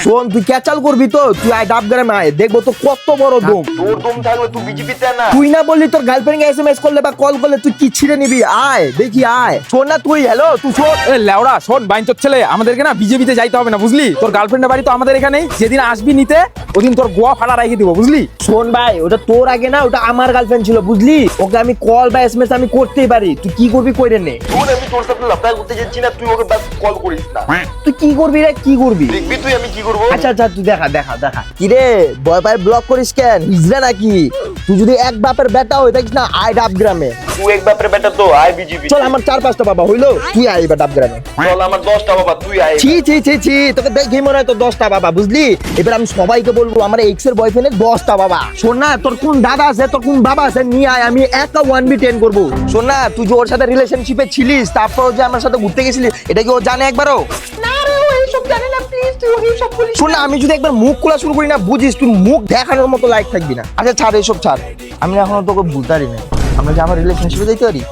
শোন তুই ক্যাচাল করবি তো, তুই আয় ডাবগ্রামে আয়, দেখবো তো কত বড় দম। তোর দম থাকবে, তুই বিজেপিতে না। তুই না বললি তোর গার্লফ্রেন্ডকে এসএমএস করলে বা কল করলে তুই কি ছিঁড়ে নিবি? আয় দেখি আয়। শোন না তুই, হ্যালো তুই শোন। এ লেওড়া শোন বাইঞ্চোর ছেলে, আমাদেরকে না বিজেপিতে যাইতে হবে না বুঝলি। তোর গার্লফ্রেন্ডের বাড়ি তো আমাদের এখানেই, যেদিন আসবি নিতে ওদিন তোর গোয়া ফাড়া রেখে দিব বুঝলি। শোন ভাই, ওটা তোর আগে না, ওটা আমার গার্লফ্রেন্ড ছিল বুঝলি। ওকে আমি কল বা এসএমএস আমি করতেই পারি, তুই কি করবি কইরে নে। তুই আমি তোর সাথে লাফড়া করতে যাচ্ছি না, তুই ওকে বাস কল করিস না। তুই কি করবি রে, কি করবি? দেখবি তুই আমি কি করবো। আচ্ছা আচ্ছা তুই দেখা দেখা দেখা। কি রে বয় পায় ব্লক করিস কেন, হিজড়া নাকি? তুই যদি এক বাপের বেটা হয়ে থাকিস না, আয় ডাবগ্রামে। তুই এক বাপের বেটা তো আয় বিজেপি। চল আমার 4-5টা বাবা হইলো, তুই আয় এবার ডাবগ্রামে। চল আমার 10টা বাবা, তুই আয়। ছি ছি ছি ছি, তোকে দেখি মনে হয় তো 10টা বাবা বুঝলি। এবার আমি সবাইকে বলবো আমার এক্স এর বয়ফ্রেন্ডের 10টা বাবা। শোন না, তোর কোন দাদা আছে, তোর কোন বাবা আছে, নিয়ে আয়, আমি একা 1v10 করবো। শোন না, তুই যে ওর সাথে রিলেশনশিপে ছিলিস, তারপর যে আমার সাথে ঘুরতে গেছিলি, এটা কি ও জানে একবারও? শোন না, আমি যদি একবার মুখ খোলা শুরু করি না, বুঝিস তুই মুখ দেখানোর মতো লাইক থাকবি না। আচ্ছা ছাড় এসব ছাড়, আমি এখনো তোকে বুঝতে পারি না আমরা যে আমার রিলেশনশিপে যেতে পারি।